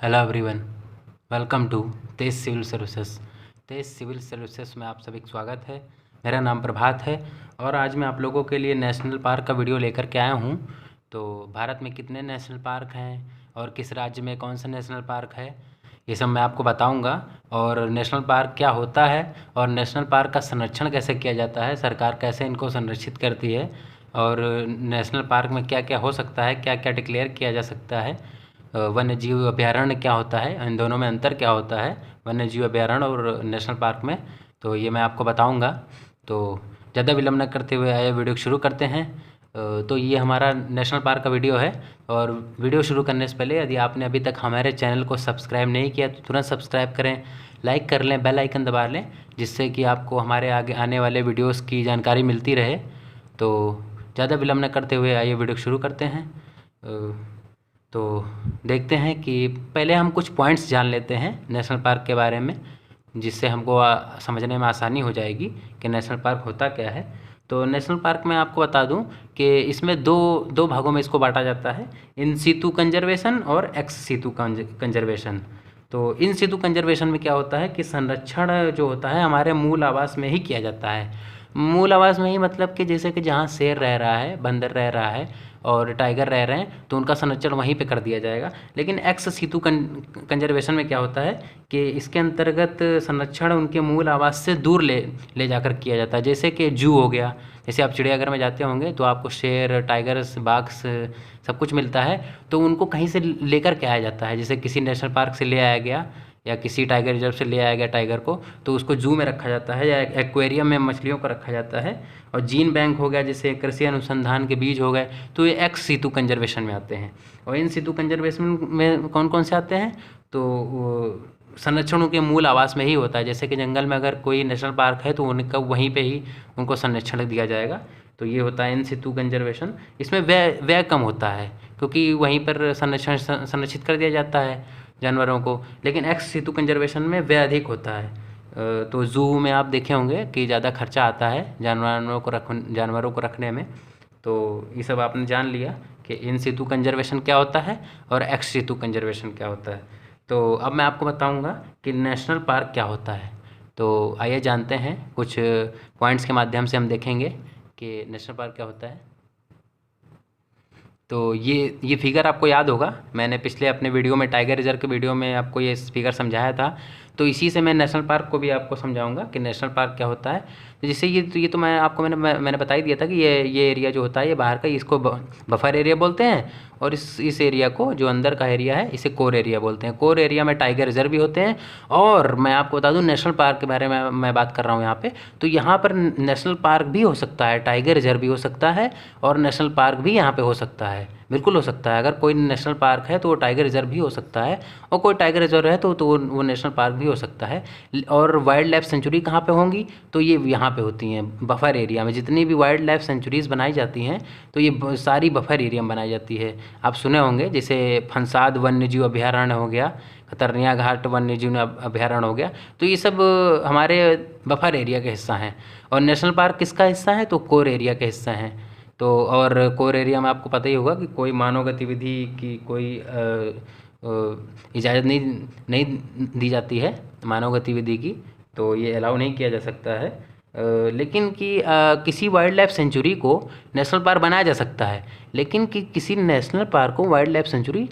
Hello everyone, welcome to Tej civil services. Tej civil services में आप सभी का स्वागत है। मेरा नाम प्रभात है और आज मैं आप लोगों के लिए नेशनल पार्क का वीडियो लेकर के आया हूँ। तो भारत में कितने नेशनल पार्क हैं और किस राज्य में कौन सा नेशनल पार्क है, ये सब मैं आपको बताऊँगा। और नेशनल पार्क क्या होता है और नेशनल पार्क का संरक्षण कैसे किया जाता है, सरकार कैसे इनको संरक्षित करती है, और नेशनल पार्क में क्या क्या हो सकता है, क्या क्या डिक्लेयर किया जा सकता है, वन्य जीव अभयारण्य क्या होता है, इन दोनों में अंतर क्या होता है वन्य जीव अभयारण्य और नेशनल पार्क में, तो ये मैं आपको बताऊंगा। तो ज़्यादा विलम्ब न करते हुए आइए वीडियो शुरू करते हैं। तो ये हमारा नेशनल पार्क का वीडियो है। और वीडियो शुरू करने से पहले यदि आपने अभी तक हमारे चैनल को सब्सक्राइब नहीं किया तो तुरंत सब्सक्राइब करें, लाइक कर लें, बेल आइकन दबा लें, जिससे कि आपको हमारे आगे आने वाले वीडियोस की जानकारी मिलती रहे। तो ज़्यादा विलम्ब न करते हुए आइए वीडियो शुरू करते हैं। तो देखते हैं कि पहले हम कुछ पॉइंट्स जान लेते हैं नेशनल पार्क के बारे में, जिससे हमको समझने में आसानी हो जाएगी कि नेशनल पार्क होता क्या है। तो नेशनल पार्क में आपको बता दूं कि इसमें दो दो भागों में इसको बांटा जाता है, इन सीतु कंजर्वेशन और एक्स सीतु कंजर्वेशन। तो इन सीतु कंजर्वेशन में क्या होता है कि संरक्षण जो होता है हमारे मूल आवास में ही किया जाता है। मूल आवास में ही मतलब कि जैसे कि जहाँ शेर रह रहा है, बंदर रह रहा है और टाइगर रह रहे हैं, तो उनका संरक्षण वहीं पे कर दिया जाएगा। लेकिन एक्स सीतु कंजर्वेशन में क्या होता है कि इसके अंतर्गत संरक्षण उनके मूल आवास से दूर ले ले जाकर किया जाता है। जैसे कि जू हो गया, जैसे आप चिड़ियाघर में जाते होंगे तो आपको शेर, टाइगर्स, बाघ सब कुछ मिलता है, तो उनको कहीं से लेकर के आया जाता है। जैसे किसी नेशनल पार्क से ले आया गया या किसी टाइगर रिजर्व से ले आया गया टाइगर को, तो उसको जू में रखा जाता है या एक्वेरियम में मछलियों को रखा जाता है। और जीन बैंक हो गया, जैसे कृषि अनुसंधान के बीज हो गए, तो ये एक्स सीतु कंजर्वेशन में आते हैं। और इन सीतु कंजर्वेशन में कौन कौन से आते हैं, तो संरक्षणों के मूल आवास में ही होता है। जैसे कि जंगल में अगर कोई नेशनल पार्क है तो उनका वहीं पे ही उनको संरक्षण दिया जाएगा। तो ये होता है इन सितु कंजर्वेशन। इसमें व्यय कम होता है क्योंकि वहीं पर संरक्षित कर दिया जाता है जानवरों को। लेकिन एक्स सितु कंजर्वेशन में व्यय अधिक होता है। तो ज़ू में आप देखे होंगे कि ज़्यादा खर्चा आता है जानवरों को रखने में। तो ये सब आपने जान लिया कि इन सितु कंजर्वेशन क्या होता है और एक्स सितु कंजर्वेशन क्या होता है। तो अब मैं आपको बताऊंगा कि नेशनल पार्क क्या होता है। तो आइए जानते हैं, कुछ पॉइंट्स के माध्यम से हम देखेंगे कि नेशनल पार्क क्या होता है। तो ये फिगर आपको याद होगा, मैंने पिछले अपने वीडियो में टाइगर रिजर्व के वीडियो में आपको ये फिगर समझाया था। तो इसी से मैं नेशनल पार्क को भी आपको समझाऊंगा कि नेशनल पार्क क्या होता है। तो जिससे ये तो मैं आपको मैंने बता ही दिया था कि ये एरिया जो होता है ये बाहर का, इसको बफर एरिया बोलते हैं। और इस एरिया को, जो अंदर का एरिया है, इसे कोर एरिया बोलते हैं। कोर एरिया में टाइगर रिजर्व भी होते हैं। और मैं आपको बता दूं नेशनल पार्क के बारे में मैं बात कर रहा हूँ यहाँ पे, तो यहाँ पर नेशनल पार्क भी हो सकता है, टाइगर रिजर्व भी हो सकता है और नेशनल पार्क भी यहाँ पे हो सकता है। बिल्कुल हो सकता है। अगर कोई नेशनल पार्क है तो वो टाइगर रिजर्व भी हो सकता है, और कोई टाइगर रिजर्व है तो वो नेशनल पार्क भी हो सकता है। और वाइल्ड लाइफ सेंचुरी कहाँ पे होंगी, तो ये यहाँ पे होती हैं बफर एरिया में। जितनी भी वाइल्ड लाइफ सेंचुरीज़ बनाई जाती हैं तो ये सारी बफर एरिया में बनाई जाती है। आप सुने होंगे जैसे फंसाद वन्यजीव अभयारण्य हो गया, खतरनिया घाट वन्यजीव अभयारण्य हो गया, तो ये सब हमारे बफर एरिया का हिस्सा हैं। और नेशनल पार्क किसका हिस्सा है, तो कोर एरिया का हिस्सा हैं। तो और कोर एरिया में आपको पता ही होगा कि कोई मानव गतिविधि की कोई इजाज़त नहीं दी जाती है मानव गतिविधि की, तो ये अलाउ नहीं किया जा सकता है। लेकिन कि किसी वाइल्ड लाइफ सेंचुरी को नेशनल पार्क बनाया जा सकता है, लेकिन कि किसी नेशनल पार्क को वाइल्ड लाइफ सेंचुरी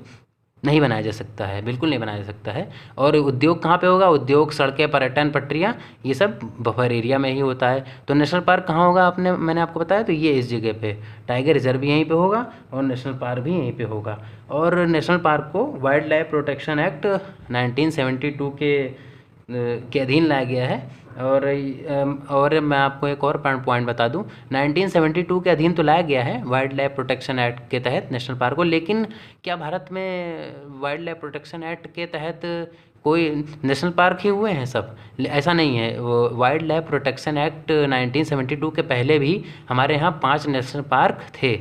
नहीं बनाया जा सकता है, बिल्कुल नहीं बनाया जा सकता है। और उद्योग कहाँ पे होगा, उद्योग, सड़कें, पर्यटन, पटरियाँ, ये सब बफर एरिया में ही होता है। तो नेशनल पार्क कहाँ होगा, मैंने आपको बताया, तो ये इस जगह पे टाइगर रिजर्व भी यहीं पे होगा और नेशनल पार्क भी यहीं पे होगा। और नेशनल पार्क को वाइल्ड लाइफ प्रोटेक्शन एक्ट 1972 के अधीन लाया गया है। और मैं आपको एक और पॉइंट बता दूं, 1972 के अधीन तो लाया गया है वाइल्ड लाइफ प्रोटेक्शन एक्ट के तहत नेशनल पार्क को। लेकिन क्या भारत में वाइल्ड लाइफ प्रोटेक्शन एक्ट के तहत कोई नेशनल पार्क ही हुए हैं सब? ऐसा नहीं है। वो वाइल्ड लाइफ प्रोटेक्शन एक्ट 1972 के पहले भी हमारे यहाँ 5 नेशनल पार्क थे।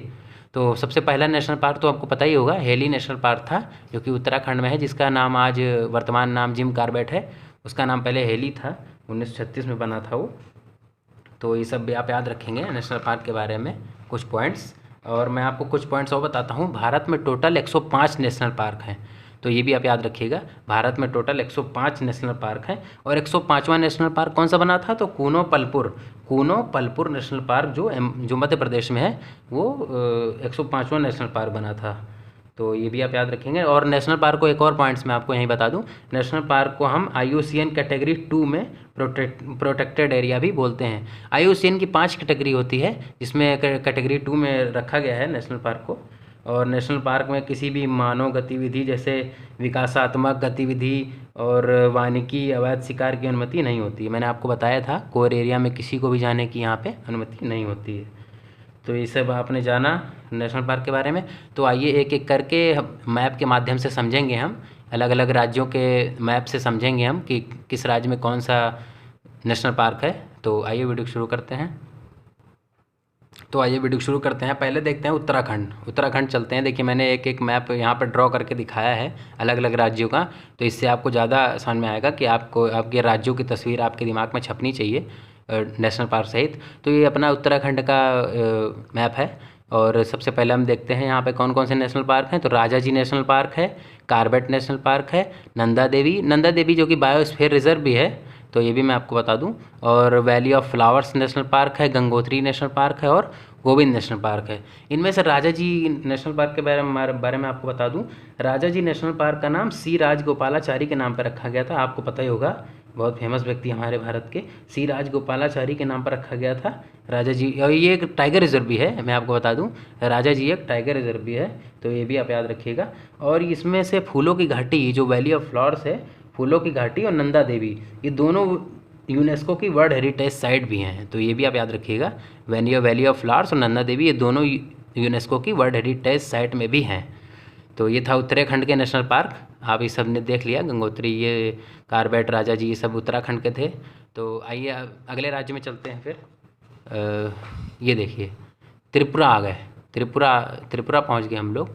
तो सबसे पहला नेशनल पार्क तो आपको पता ही होगा, हेली नेशनल पार्क था, जो कि उत्तराखंड में है, जिसका नाम आज वर्तमान नाम जिम कॉर्बेट है। उसका नाम पहले हेली था, 1936 में बना था वो। तो ये सब भी आप याद रखेंगे नेशनल पार्क के बारे में कुछ पॉइंट्स। और मैं आपको कुछ पॉइंट्स और बताता हूँ। भारत में टोटल 105 नेशनल पार्क हैं। तो ये भी आप याद रखिएगा। भारत में टोटल 105 नेशनल पार्क हैं और 105वां नेशनल पार्क कौन सा बना था, तो कूनो पलपुर नेशनल पार्क जो मध्य प्रदेश में है वो 105वां नेशनल पार्क बना था। तो ये भी आप याद रखेंगे। और नेशनल पार्क को एक और पॉइंट्स मैं आपको यहीं बता दूं, नेशनल पार्क को हम IUCN कैटेगरी 2 में प्रोटेक्टेड एरिया भी बोलते हैं। IUCN की 5 कैटेगरी होती है, जिसमें कैटेगरी 2 में रखा गया है नेशनल पार्क को। और नेशनल पार्क में किसी भी मानव गतिविधि जैसे विकासात्मक गतिविधि और वानिकी अवैध शिकार की अनुमति नहीं होती है। मैंने आपको बताया था कोर एरिया में किसी को भी जाने की यहाँ पे अनुमति नहीं होती है। तो ये सब आपने जाना नेशनल पार्क के बारे में। तो आइए एक एक करके मैप के माध्यम से समझेंगे हम, अलग अलग राज्यों के मैप से समझेंगे हम कि किस राज्य में कौन सा नेशनल पार्क है। तो आइए वीडियो शुरू करते हैं। पहले देखते हैं उत्तराखंड चलते हैं। देखिए मैंने एक एक मैप यहाँ पर ड्रॉ करके दिखाया है अलग अलग राज्यों का, तो इससे आपको ज़्यादा आसान में आएगा कि आपको आपके राज्यों की तस्वीर आपके दिमाग में छपनी चाहिए नेशनल पार्क सहित। तो ये अपना उत्तराखंड का मैप है। और सबसे पहले हम देखते हैं यहाँ पे कौन कौन से नेशनल पार्क हैं। तो राजाजी नेशनल पार्क है, कार्बेट नेशनल पार्क है, नंदा देवी जो कि बायोस्फीयर रिजर्व भी है, तो ये भी मैं आपको बता दूं। और valley of flowers national park है, गंगोत्री नेशनल पार्क है और गोविंद नेशनल पार्क है। इनमें से राजाजी नेशनल पार्क के बारे में आपको बता दूं, राजाजी नेशनल पार्क का नाम सी राजगोपालाचारी के नाम पर रखा गया था। आपको पता ही होगा, बहुत फेमस व्यक्ति हमारे भारत के सी राजगोपालाचारी के नाम पर रखा गया था राजाजी। और ये एक टाइगर रिजर्व भी है, मैं आपको बता दूं, राजाजी एक टाइगर रिजर्व भी है, तो ये भी आप याद रखिएगा। और इसमें से फूलों की घाटी, जो वैली ऑफ फ्लावर्स है, फूलों की घाटी और नंदा देवी, ये दोनों यूनेस्को की वर्ल्ड हेरिटेज साइट भी हैं, तो ये भी आप याद रखिएगा। वैली ऑफ फ्लावर्स और नंदा देवी ये दोनों यूनेस्को की वर्ल्ड हेरिटेज साइट में भी हैं। तो ये था उत्तराखंड के नेशनल पार्क, आप ये सब ने देख लिया, गंगोत्री, ये कार्बेट, राजाजी, ये सब उत्तराखंड के थे। तो आइए अगले राज्य में चलते हैं फिर। ये देखिए त्रिपुरा आ गए, त्रिपुरा पहुंच गए हम लोग।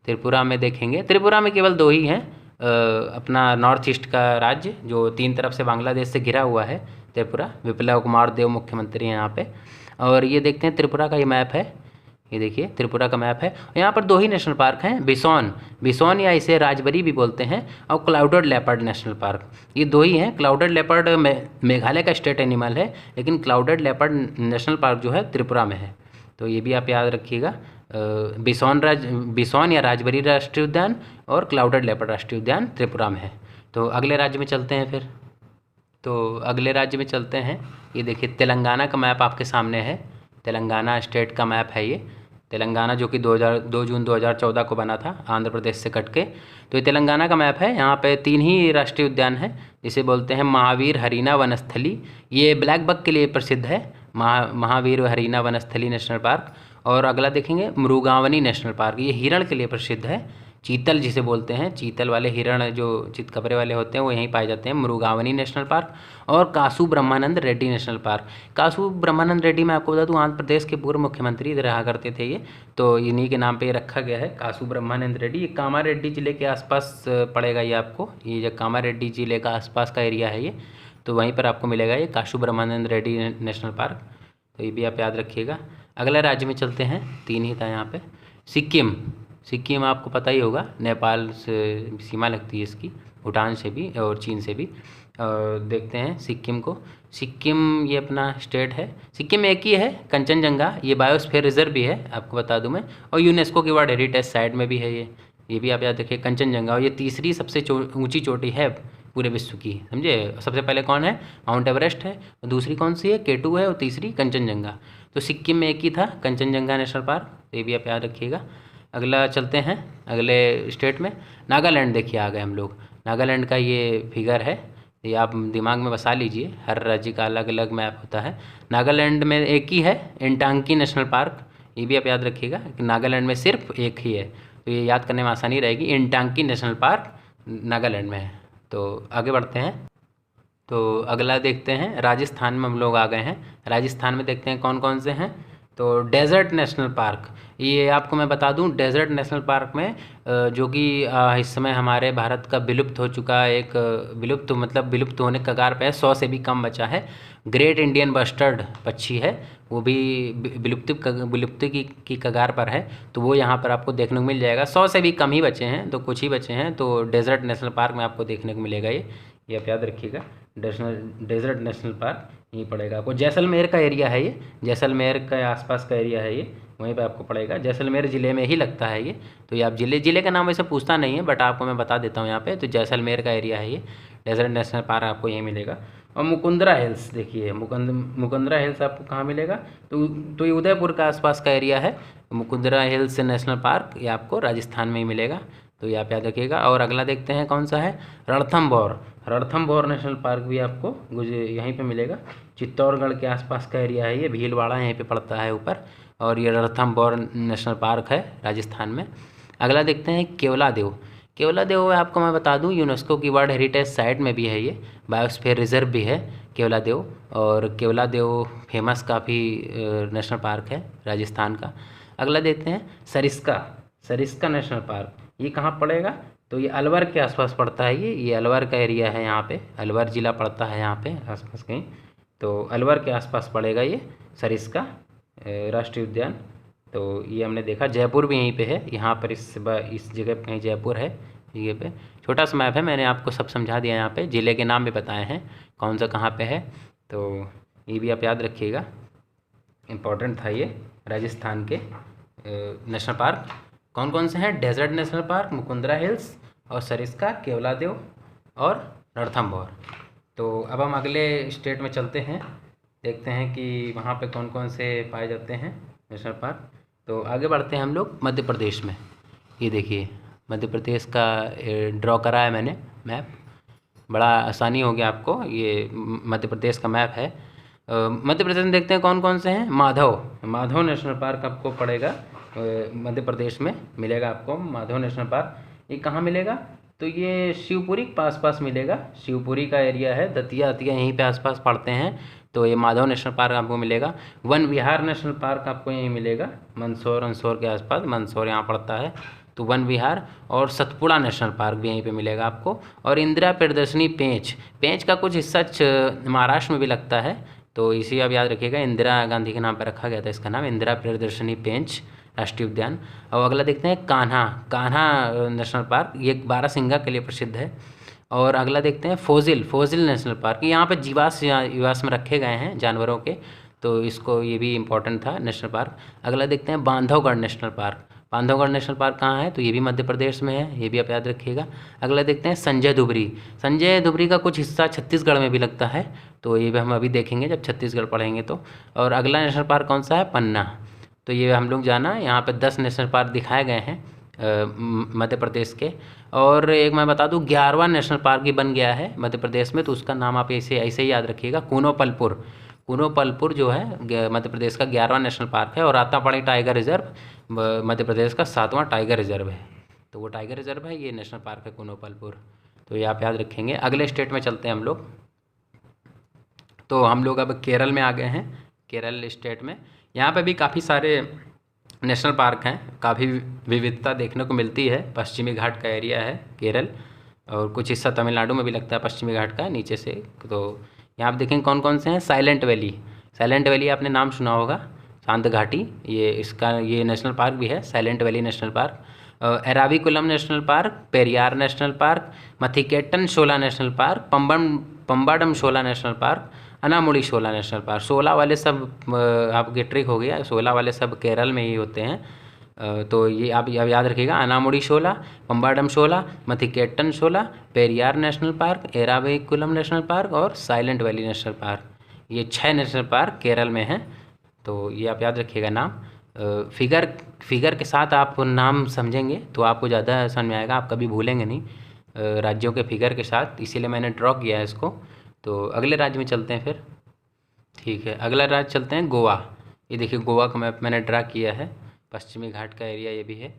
त्रिपुरा में देखेंगे, त्रिपुरा में केवल 2 ही हैं, अपना नॉर्थ ईस्ट का राज्य जो 3 तरफ से बांग्लादेश से घिरा हुआ है त्रिपुरा। विप्लव कुमार देव मुख्यमंत्री हैं यहाँ पे। और ये देखते हैं त्रिपुरा का ये मैप है, ये देखिए त्रिपुरा का मैप है। यहाँ पर 2 ही नेशनल पार्क हैं, बिसोन या इसे राजबरी भी बोलते हैं, और क्लाउडेड लेपर्ड नेशनल पार्क, ये 2 ही हैं। क्लाउडेड लेपर्ड मेघालय का स्टेट एनिमल है, लेकिन क्लाउडेड लेपर्ड नेशनल पार्क जो है त्रिपुरा में है, तो ये भी आप याद रखिएगा। बिसोन या राजबरी राष्ट्रीय उद्यान और क्लाउडेड लेपर्ड राष्ट्रीय उद्यान त्रिपुरा में है। तो अगले राज्य में चलते हैं फिर। ये देखिए तेलंगाना का मैप आपके सामने है, तेलंगाना स्टेट का मैप है ये। तेलंगाना जो कि 2 जून 2014 को बना था आंध्र प्रदेश से कट के। तो ये तेलंगाना का मैप है। यहाँ पे 3 ही राष्ट्रीय उद्यान हैं, जिसे बोलते हैं महावीर हरीना वनस्थली, ये ब्लैक बक के लिए प्रसिद्ध है, महावीर हरीना वनस्थली नेशनल पार्क। और अगला देखेंगे मृगावनी नेशनल पार्क, ये हिरण के लिए प्रसिद्ध है, चीतल जिसे बोलते हैं, चीतल वाले हिरण जो चितकबरे वाले होते हैं वो यहीं पाए जाते हैं, मृगावनी नेशनल पार्क। और कासु ब्रह्मानंद रेड्डी नेशनल पार्क, कासु ब्रह्मानंद रेड्डी मैं आपको बता दूं आंध्र प्रदेश के पूर्व मुख्यमंत्री रहा करते थे ये, तो इन्हीं के नाम पे ये रखा गया है कासु ब्रह्मानंद रेड्डी। ये कामारेड्डी जिले के आसपास पड़ेगा ये आपको, ये जो कामारेड्डी जिले का आसपास का एरिया है ये, तो वहीं पर आपको मिलेगा ये कासु ब्रह्मानंद रेड्डी नेशनल पार्क, तो ये भी आप याद रखिएगा। अगला राज्य में चलते हैं, 3 ही था यहाँ पे। सिक्किम आपको पता ही होगा, नेपाल से सीमा लगती है इसकी, भूटान से भी और चीन से भी। देखते हैं सिक्किम को। सिक्किम ये अपना स्टेट है, सिक्किम एक ही है, कंचनजंगा, ये बायोस्फीयर रिजर्व भी है आपको बता दूं मैं, और यूनेस्को की वर्ल्ड हेरिटेज साइट में भी है ये भी आप याद रखिए कंचनजंगा। और ये तीसरी सबसे ऊंची चोटी है पूरे विश्व की, समझे। सबसे पहले कौन है, माउंट एवरेस्ट है, और दूसरी कौन सी है, K2 है, और तीसरी कंचनजंगा। तो सिक्किम में एक ही था कंचनजंगा नेशनल पार्क, तो ये भी आप याद रखिएगा। अगला चलते हैं अगले स्टेट में, नागालैंड देखिए आ गए हम लोग। नागालैंड का ये फिगर है, ये आप दिमाग में बसा लीजिए, हर राज्य का अलग अलग मैप होता है। नागालैंड में एक ही है इंटांकी नेशनल पार्क, ये भी आप याद रखिएगा कि नागालैंड में सिर्फ एक ही है, तो ये याद करने में आसानी रहेगी, इंटांकी नेशनल पार्क नागालैंड में है। तो आगे बढ़ते हैं, तो अगला देखते हैं राजस्थान में हम लोग आ गए हैं। राजस्थान में देखते हैं कौन कौन से हैं। तो डेजर्ट नेशनल पार्क, ये आपको मैं बता दूं, डेजर्ट नेशनल पार्क में जो कि इस समय हमारे भारत का विलुप्त हो चुका एक विलुप्त मतलब विलुप्त होने के कगार पे है, 100 से भी कम बचा है, ग्रेट इंडियन बस्टर्ड पक्षी है, वो भी विलुप्ति की कगार पर है। तो वो यहाँ पर आपको देखने को मिल जाएगा। 100 से भी कम ही बचे हैं, तो कुछ ही बचे हैं। तो डेजर्ट नेशनल पार्क में आपको देखने को मिलेगा ये आप याद रखिएगा। डेजर्ट नेशनल पार्क यहीं पड़ेगा आपको। जैसलमेर का एरिया है ये, जैसलमेर के आसपास का एरिया है ये, वहीं पे आपको पड़ेगा। जैसलमेर ज़िले में ही लगता है ये। तो ये आप ज़िले का नाम वैसे पूछता नहीं है, बट आपको मैं बता देता हूँ यहाँ पे। तो जैसलमेर का एरिया है ये, डेजर्ट नेशनल पार्क आपको यहीं मिलेगा। और मुकुंदरा हिल्स देखिए, मुकुंदरा हिल्स आपको कहाँ मिलेगा? तो ये उदयपुर के आसपास का एरिया है। मुकुंदरा हिल्स नेशनल पार्क ये आपको राजस्थान में ही मिलेगा। तो ये आप याद रखिएगा। और अगला देखते हैं कौन सा है, रणथंभौर नेशनल पार्क भी आपको यहीं पे मिलेगा। चित्तौड़गढ़ के आसपास का एरिया है ये, भीलवाड़ा यहीं पे पड़ता है ऊपर। और ये रणथंभौर नेशनल पार्क है राजस्थान में। अगला देखते हैं केवलादेव आपको मैं बता दूं, यूनेस्को की वर्ल्ड हेरिटेज साइट में भी है ये, बायोस्फीयर रिजर्व भी है केवलादेव। और केवलादेव फेमस काफ़ी नेशनल पार्क है राजस्थान का। अगला देखते हैं सरिस्का नेशनल पार्क, ये कहाँ पड़ेगा? तो ये अलवर के आसपास पड़ता है ये अलवर का एरिया है, यहाँ पे अलवर ज़िला पड़ता है यहाँ पे आसपास कहीं। तो अलवर के आसपास पड़ेगा ये सरिस्का राष्ट्रीय उद्यान। तो ये हमने देखा। जयपुर भी यहीं पे है, यहाँ पर इस जगह पे कहीं जयपुर है जगह पे। छोटा सा मैप है, मैंने आपको सब समझा दिया। यहाँ पे ज़िले के नाम भी बताए हैं कौन सा कहाँ पे है। तो ये भी आप याद रखिएगा, इम्पोर्टेंट था ये। राजस्थान के नेशनल पार्क कौन कौन से हैं? Desert national park, Mukundra hills और सरिस्का, केवलादेव और रणथंभौर। तो अब हम अगले स्टेट में चलते हैं, देखते हैं कि वहाँ पे कौन कौन से पाए जाते हैं नेशनल पार्क। तो आगे बढ़ते हैं हम लोग मध्य प्रदेश में। ये देखिए मध्य प्रदेश का ड्रॉ करा है मैंने मैप, बड़ा आसानी हो गया आपको। ये मध्य प्रदेश का मैप है। मध्य प्रदेश में देखते हैं कौन कौन से हैं। माधव नेशनल पार्क आपको पड़ेगा, मध्य प्रदेश में मिलेगा आपको माधव नेशनल पार्क। ये कहाँ मिलेगा? तो ये शिवपुरी के पास मिलेगा, शिवपुरी का एरिया है, दतिया यहीं पे आसपास पड़ते हैं। तो ये माधव नेशनल पार्क आपको मिलेगा। वन विहार नेशनल पार्क आपको यहीं मिलेगा, मंदसौर के आसपास, मंदसौर यहाँ पड़ता है। तो वन विहार और सतपुड़ा नेशनल पार्क भी यहीं पे मिलेगा आपको। और इंदिरा प्रियदर्शनी पेंच का कुछ हिस्सा महाराष्ट्र में भी लगता है। तो इसी आप याद रखिएगा, इंदिरा गांधी के नाम पर रखा गया था इसका नाम, इंदिरा प्रियदर्शनी पेंच राष्ट्रीय उद्यान। और अगला देखते हैं कान्हा नेशनल पार्क, ये बारहसिंगा के लिए प्रसिद्ध है। और अगला देखते हैं फोजिल नेशनल पार्क, यहाँ पे जीवाश्म में रखे गए हैं जानवरों के। तो इसको ये भी इम्पोर्टेंट था नेशनल पार्क। अगला देखते हैं Bandhavgarh national park. Bandhavgarh national park कहाँ है? तो ये भी मध्य प्रदेश में है, ये भी आप याद रखिएगा। अगला देखते हैं संजय धुबरी का कुछ हिस्सा छत्तीसगढ़ में भी लगता है। तो ये भी हम अभी देखेंगे जब छत्तीसगढ़ पढ़ेंगे तो। और अगला नेशनल पार्क कौन सा है? पन्ना। तो ये हम लोग जाना, यहाँ पे 10 नेशनल पार्क दिखाए गए हैं मध्य प्रदेश के। और एक मैं बता दूँ, 11वां नेशनल पार्क भी बन गया है मध्य प्रदेश में। तो उसका नाम आप ऐसे ही याद रखिएगा, कूनोपलपुर जो है मध्य प्रदेश का 11वां नेशनल पार्क है। और आतापाड़ी टाइगर रिजर्व मध्य प्रदेश का 7वां टाइगर रिजर्व है। तो वो टाइगर रिजर्व है, ये नेशनल पार्क है कूनोपलपुर। तो ये आप याद रखेंगे। अगले स्टेट में चलते हैं हम लोग। तो हम लोग अब केरल में आ गए हैं, केरल स्टेट में। यहाँ पे भी काफ़ी सारे नेशनल पार्क हैं, काफ़ी विविधता देखने को मिलती है। पश्चिमी घाट का एरिया है केरल, और कुछ हिस्सा तमिलनाडु में भी लगता है पश्चिमी घाट का नीचे से। तो यहाँ आप देखेंगे कौन कौन से हैं। साइलेंट वैली आपने नाम सुना होगा, शांत घाटी, ये नेशनल पार्क भी है, Silent Valley national Park. Eravikulam National Park, Periyar National Park, Mathikettan Shola National Park, Pambadum Shola National Park, Anamudi Shola National Park. 16 वाले सब आपके ट्रिक हो गया, 16 वाले सब केरल में ही होते हैं। तो ये आप याद रखिएगा, Anamudi Shola, Pambadum Shola, Mathikettan Shola, Periyar National Park, Eravikulam National park और साइलेंट वैली नेशनल पार्क। ये 6 नेशनल पार्क केरल में हैं। तो ये आप याद रखिएगा नाम। फिगर के साथ आप नाम समझेंगे तो आपको ज़्यादा समझ में आएगा, आप कभी भूलेंगे नहीं राज्यों के फिगर के साथ, इसीलिए मैंने ड्रॉ किया है इसको। तो अगले राज्य में चलते हैं फिर। ठीक है, अगला राज्य चलते हैं गोवा। ये देखिए गोवा का मैप मैंने ड्रा किया है, पश्चिमी घाट का एरिया ये भी है।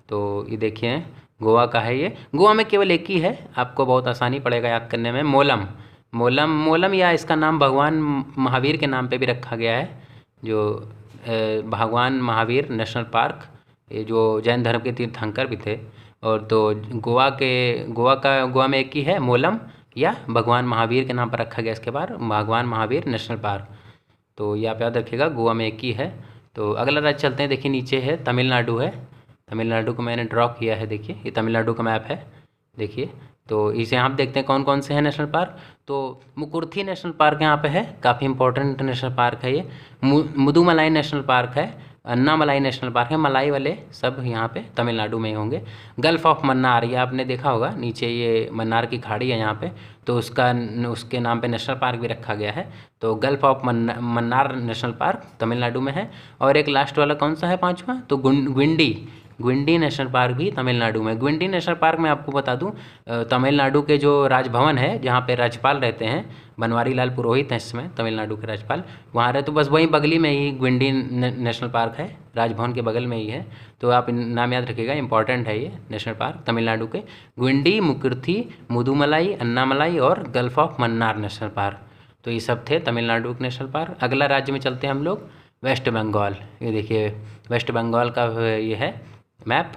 तो ये देखिए गोवा का है ये। गोवा में केवल एक ही है, आपको बहुत आसानी पड़ेगा याद करने में, मोलम, या इसका नाम भगवान महावीर के नाम पे भी रखा गया है, जो भगवान महावीर नेशनल पार्क, ये जो जैन धर्म के तीर्थंकर भी थे। और तो गोवा में एक ही है मोलम, या भगवान महावीर के नाम पर रखा गया इसके बाद भगवान महावीर नेशनल पार्क। तो ये आप याद रखिएगा, गोवा में एक ही है। तो अगला राज्य चलते हैं। देखिए नीचे है तमिलनाडु है, तमिलनाडु को मैंने ड्रॉ किया है। देखिए ये तमिलनाडु का मैप है। देखिए तो इसे आप देखते हैं कौन कौन से हैं नेशनल पार्क। तो मुकुर्थी नेशनल पार्क यहाँ पे है, काफ़ी इंपॉर्टेंट नेशनल पार्क है ये। मुदुमलाई नेशनल पार्क है, अन्नामलाई नेशनल पार्क है। मलाई वाले सब यहाँ पे तमिलनाडु में ही होंगे। गल्फ ऑफ मन्नार, ये आपने देखा होगा नीचे, ये मन्नार की खाड़ी है यहाँ पे, तो उसके नाम पे नेशनल पार्क भी रखा गया है। तो gulf of Mannar national park Tamil Nadu में है। और एक लास्ट वाला कौन सा है, पाँचवा, तो ग्विंडी नेशनल पार्क भी तमिलनाडु में। ग्विंडी नेशनल पार्क में आपको बता दूं, तमिलनाडु के जो राजभवन है जहाँ पे राज्यपाल रहते हैं, बनवारी लाल पुरोहित हैं इसमें तमिलनाडु के राज्यपाल, वहाँ रहे। तो बस वहीं बगली में ही ग्विंडी नेशनल पार्क है, राजभवन के बगल में ही है। तो आप नाम याद रखिएगा, इंपॉर्टेंट है ये नेशनल पार्क तमिलनाडु के। ग्विंडी, मुकुर्थी, मुदुमलाई, अन्नामलाई और gulf of Mannar national park. तो ये सब थे तमिलनाडु के नेशनल पार्क। अगला राज्य में चलते हैं हम लोग, वेस्ट बंगाल। ये देखिए वेस्ट बंगाल का ये है मैप।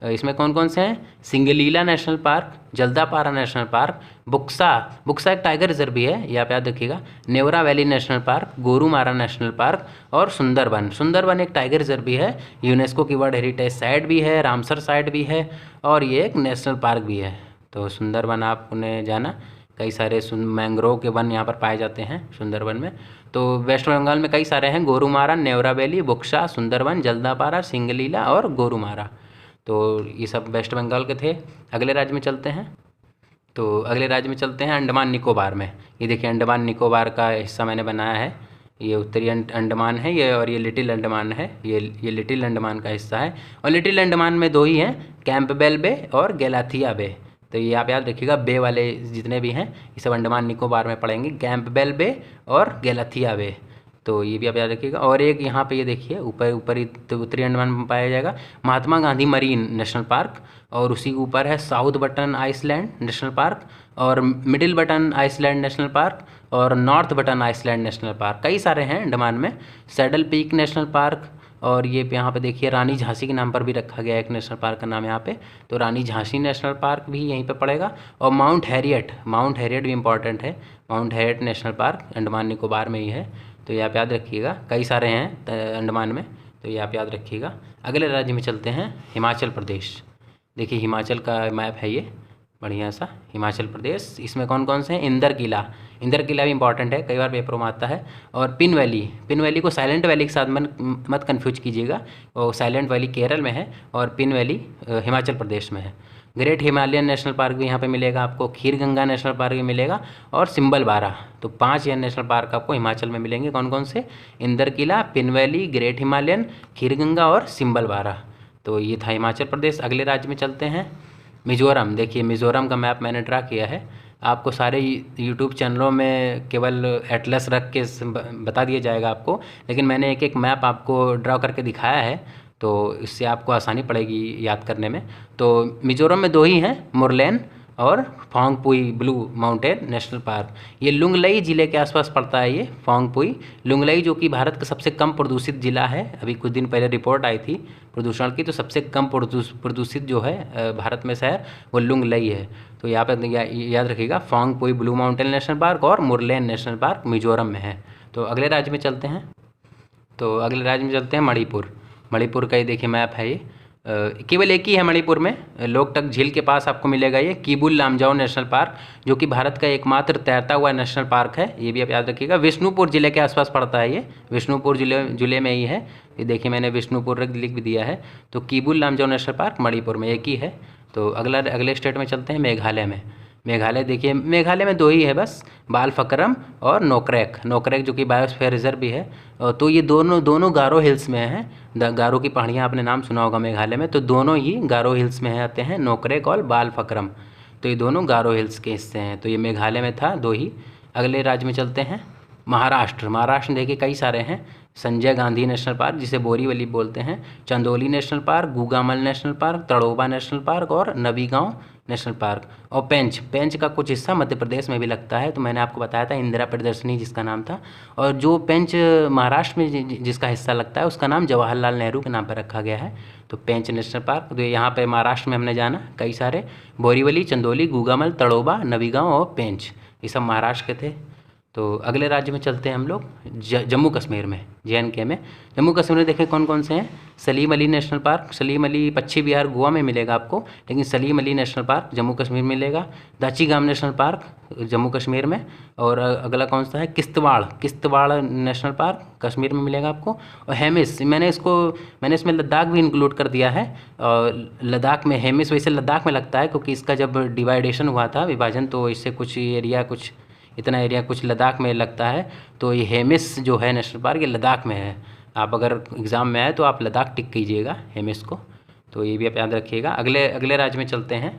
इसमें कौन कौन से हैं, Singalila national park, Jaldapara national park, Buxa एक टाइगर रिजर्व भी है, ये आप याद रखिएगा। Neora valley national park, Gorumara national park और सुंदरबन एक टाइगर रिजर्व भी है, यूनेस्को की वर्ल्ड हेरिटेज साइट भी है, रामसर साइट भी है और ये एक नेशनल पार्क भी है। तो सुंदरबन आपने जाना, कई सारे मैंग्रोव के वन यहाँ पर पाए जाते हैं सुंदरबन में। तो वेस्ट बंगाल में कई सारे हैं, गोरुमारा, नेवरा वैली, बुक्सा, सुंदरबन, जल्दापारा, सिंगलीला और गोरुमारा। तो ये सब वेस्ट बंगाल के थे। अगले राज्य में चलते हैं। तो अगले राज्य में चलते हैं अंडमान निकोबार में। ये देखिए अंडमान निकोबार का हिस्सा मैंने बनाया है, ये उत्तरी अंडमान है ये, और ये लिटिल अंडमान है, ये लिटिल अंडमान का हिस्सा है। और लिटिल अंडमान में दो ही हैं, कैंपबेल बे और गैलाथिया बे। तो ये आप याद रखिएगा, बे वाले जितने भी हैं ये सब अंडमान निकोबार में पड़ेंगे, कैंपबेल बे और गैलाथिया बे। तो ये भी आप याद रखिएगा। और एक यहाँ पे ये देखिए ऊपर उत्तरी अंडमान में पाया जाएगा Mahatma Gandhi Marine National park, और उसी के ऊपर है South Button Island National park और Middle Button Island National park और North Button Island National Park. कई सारे हैं अंडमान में। सैडल पीक नेशनल पार्क, और ये यहाँ पे देखिए रानी झांसी के नाम पर भी रखा गया एक नेशनल पार्क का नाम यहाँ पे, तो रानी झांसी नेशनल पार्क भी यहीं पे पड़ेगा। और माउंट हैरियट भी इम्पॉर्टेंट है, mount Harriet national park Andaman Nicobar में ही है। तो ये आप याद रखिएगा, कई सारे हैं अंडमान में, तो ये आप याद रखिएगा। अगले राज्य में चलते हैं, हिमाचल प्रदेश। देखिए हिमाचल का मैप है ये, बढ़िया सा हिमाचल प्रदेश। इसमें कौन कौन से हैं, इंदर किला भी इंपॉर्टेंट है, कई बार पेपर में आता है। और पिन वैली को साइलेंट वैली के साथ मत कन्फ्यूज कीजिएगा, वो साइलेंट वैली केरल में है और पिन वैली हिमाचल प्रदेश में है। ग्रेट हिमालयन नेशनल पार्क भी यहाँ पे मिलेगा आपको, खीर गंगा नेशनल पार्क भी मिलेगा और सिंबल बारा। तो 5 ये नेशनल पार्क आपको हिमाचल में मिलेंगे। कौन कौन से, इंदर किला, पिन वैली, ग्रेट हिमालयन, खीर गंगा और सिंबल बारा। तो ये था हिमाचल प्रदेश। अगले राज्य में चलते हैं, मिज़ोरम। देखिए मिज़ोरम का मैप मैंने ड्रा किया है, आपको सारे यूट्यूब चैनलों में केवल एटलस रख के बता दिया जाएगा आपको, लेकिन मैंने एक एक मैप आपको ड्रा करके दिखाया है, तो इससे आपको आसानी पड़ेगी याद करने में। तो मिज़ोरम में 2 ही हैं, मुरलेन और Phawngpui blue mountain national Park. ये लुंगलई ज़िले के आसपास पड़ता है, ये फोंगपुई लुंगलई, जो कि भारत का सबसे कम प्रदूषित ज़िला है। अभी कुछ दिन पहले रिपोर्ट आई थी प्रदूषण की, तो सबसे कम प्रदूषित जो है भारत में शहर, वो लुंगलई है। तो यहाँ पर याद रखिएगा, Phawngpui blue mountain national park और मुरलेन नेशनल पार्क मिजोरम में है। तो अगले राज्य में चलते हैं, मणिपुर का ये देखिए मैप है। ये केवल एक ही है मणिपुर में, लोकटक झील के पास आपको मिलेगा ये किबुल लामजाओ नेशनल पार्क, जो कि भारत का एकमात्र तैरता हुआ नेशनल पार्क है। ये भी आप याद रखिएगा। विष्णुपुर जिले के आसपास पड़ता है, ये विष्णुपुर जिले में ही है। ये देखिए मैंने विष्णुपुर लिख भी दिया है। तो किबुल लामजाओ नेशनल पार्क मणिपुर में एक ही है। तो अगले स्टेट में चलते हैं, मेघालय। देखिए मेघालय में 2 ही है बस, बालफक्रम और नोकरेक जो कि बायोस्फीयर रिजर्व भी है। तो ये दोनों गारो हिल्स में हैं। गारो की पहाड़ियाँ आपने नाम सुना होगा मेघालय में, तो दोनों ही गारो हिल्स में आते हैं, नोकरेक और बालफक्रम। तो ये दोनों गारो हिल्स के हिस्से हैं। तो ये मेघालय में था 2 ही। अगले राज्य में चलते हैं, महाराष्ट्र में देखिए कई सारे हैं। संजय गांधी नेशनल पार्क, जिसे बोरीवली बोलते हैं, Chandoli national park, Gugamal national park, Tadoba national park और नबीगांव नेशनल पार्क। और पेंच, पेंच का कुछ हिस्सा मध्य प्रदेश में भी लगता है, तो मैंने आपको बताया था इंदिरा प्रदर्शनी जिसका नाम था। और जो पेंच महाराष्ट्र में जिसका हिस्सा लगता है उसका नाम जवाहरलाल नेहरू के नाम पर रखा गया है। तो पेंच नेशनल पार्क, तो यहाँ पे महाराष्ट्र में हमने जाना कई सारे, बोरीवली, चंदौली, गुगामल, तड़ोबा, नवीगांव और पेंच, ये सब महाराष्ट्र के थे। तो अगले राज्य में चलते हैं हम लोग, जम्मू कश्मीर में, JNK में। जम्मू कश्मीर में देखें कौन कौन से हैं। सलीम अली नेशनल पार्क, सलीम अली पश्चिमी बिहार गोवा में मिलेगा आपको, लेकिन सलीम अली नेशनल पार्क जम्मू कश्मीर में मिलेगा। दाचीगाम नेशनल पार्क जम्मू कश्मीर में। और अगला कौन सा है, किश्तवाड़, किश्तवाड़ नेशनल पार्क कश्मीर में मिलेगा आपको। और हेमिस, मैंने इसमें लद्दाख भी इंक्लूड कर दिया है। और लद्दाख में हेमिस वैसे लद्दाख में लगता है, क्योंकि इसका जब डिवाइडेशन हुआ था, विभाजन, तो इससे कुछ एरिया, कुछ इतना एरिया कुछ लद्दाख में लगता है। तो ये हेमिस जो है नेशनल पार्क, ये लद्दाख में है। आप अगर एग्ज़ाम में आए तो आप लद्दाख टिक कीजिएगा हेमिस को, तो ये भी आप याद रखिएगा। अगले राज्य में चलते हैं,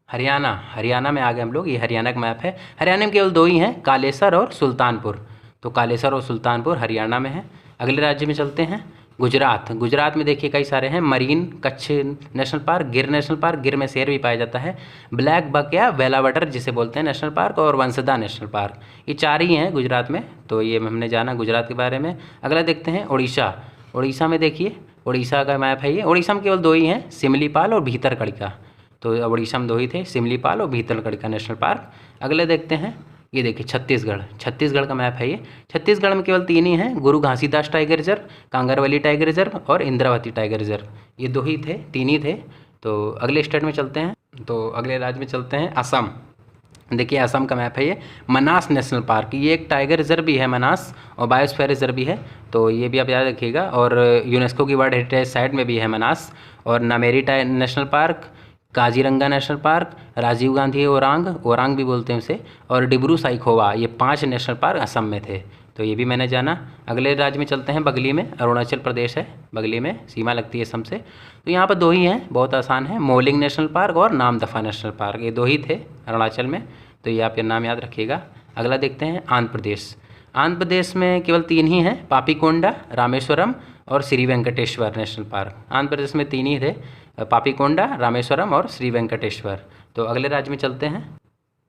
हरियाणा। हरियाणा में आ गए हम लोग, ये हरियाणा का मैप है। हरियाणा में केवल 2 ही हैं, कालेसर और सुल्तानपुर। तो कालेसर और सुल्तानपुर हरियाणा में है। अगले राज्य में चलते हैं, गुजरात। गुजरात में देखिए कई सारे हैं, मरीन, कच्छ नेशनल पार्क, गिर नेशनल पार्क, गिर में शेर भी पाया जाता है, ब्लैक बक या वेलावटर जिसे बोलते हैं नेशनल पार्क, और वंसदा नेशनल पार्क। ये 4 ही हैं गुजरात में। तो ये हमने जाना गुजरात के बारे में। अगला देखते हैं उड़ीसा। उड़ीसा में देखिए, उड़ीसा का मैप है ये। उड़ीसा में केवल 2 ही हैं, सिमलीपाल और भीतरकनिका। तो उड़ीसा में 2 ही थे, सिमलीपाल और भीतरकनिका नेशनल पार्क। अगले देखते हैं, ये देखिए छत्तीसगढ़। छत्तीसगढ़ का मैप है ये। छत्तीसगढ़ में केवल 3 ही हैं, Guru Ghasidas Tiger Reserve, Kanger Valley Tiger Reserve और इंद्रावती टाइगर रिजर्व। ये 2 ही थे, 3 ही थे। तो अगले स्टेट में चलते हैं, तो अगले राज्य में चलते हैं, असम। देखिए असम का मैप है ये। मनास नेशनल पार्क, ये एक टाइगर रिजर्व भी है मनास, और बायोस्फीयर रिजर्व भी है, तो ये भी आप याद रखिएगा। और यूनेस्को की वर्ल्ड हेरिटेज साइट में भी है मनास। और Nameri national park, Kaziranga national park, Rajiv Gandhi Orang, Orang भी बोलते हैं उसे, और डिब्रू साइखोवा, ये 5 नेशनल पार्क असम में थे। तो ये भी मैंने जाना। अगले राज्य में चलते हैं, बगली में अरुणाचल प्रदेश है, बगली में सीमा लगती है असम से। तो यहाँ पर 2 ही हैं, बहुत आसान है, मोलिंग नेशनल पार्क और नामदफा नेशनल पार्क, ये 2 ही थे अरुणाचल में। तो ये आप ये नाम याद रखिएगा। अगला देखते हैं, आंध्र प्रदेश। आंध्र प्रदेश में केवल 3 ही हैं, पापीकोंडा, रामेश्वरम और श्री वेंकटेश्वर नेशनल पार्क। आंध्र प्रदेश में 3 ही थे, पापीकोंडा, रामेश्वरम और श्री वेंकटेश्वर। तो अगले राज्य में चलते हैं,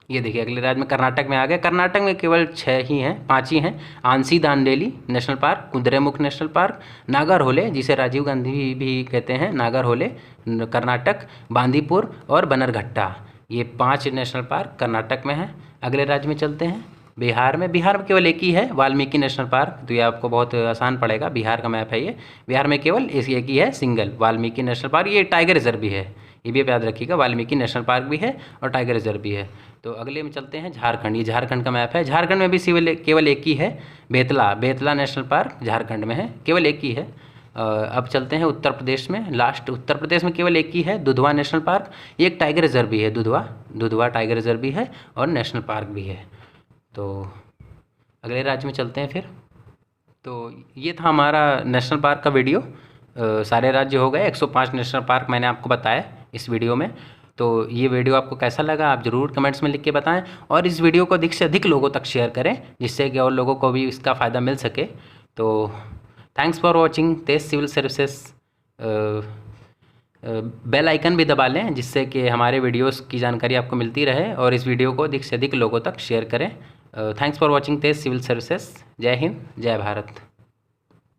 ये देखिए अगले राज्य में कर्नाटक में आ गए। कर्नाटक में केवल 6 ही हैं, 5 ही हैं, ANSI Dandeli national park, Kudremukh national park, Nagarhole जिसे राजीव गांधी भी कहते हैं, नागरहोले कर्नाटक, बांदीपुर और बनरघट्टा, ये 5 नेशनल पार्क कर्नाटक में हैं। अगले राज्य में चलते हैं, बिहार में केवल 1 ही है, वाल्मीकि नेशनल पार्क। तो ये आपको बहुत आसान पड़ेगा, बिहार का मैप है ये। बिहार में केवल 1 ही है, सिंगल, वाल्मीकि नेशनल पार्क। ये टाइगर रिजर्व भी है, ये भी आप याद रखिएगा, वाल्मीकि नेशनल पार्क भी है और टाइगर रिजर्व भी है। तो अगले में चलते हैं, झारखंड। ये झारखंड का मैप है। झारखंड में भी केवल 1 ही है, बेतला नेशनल पार्क झारखंड में है, केवल 1 ही है। अब चलते हैं उत्तर प्रदेश में, लास्ट। उत्तर प्रदेश में केवल 1 ही है, दुधवा नेशनल पार्क। ये एक टाइगर रिजर्व भी है, दुधवा टाइगर रिजर्व भी है और नेशनल पार्क भी है। तो अगले राज्य में चलते हैं फिर। तो ये था हमारा नेशनल पार्क का वीडियो। सारे राज्य हो गए, 105 नेशनल पार्क मैंने आपको बताया इस वीडियो में। तो ये वीडियो आपको कैसा लगा आप ज़रूर कमेंट्स में लिख के बताएं, और इस वीडियो को अधिक से अधिक लोगों तक शेयर करें, जिससे कि और लोगों को भी इसका फ़ायदा मिल सके। तो thanks for watching Tej civil services. Bell icon भी दबा लें, जिससे कि हमारे वीडियोस की जानकारी आपको मिलती रहे, और इस वीडियो को अधिक से अधिक लोगों तक शेयर करें। Thanks for watching Tej civil services. जय हिंद, जय भारत।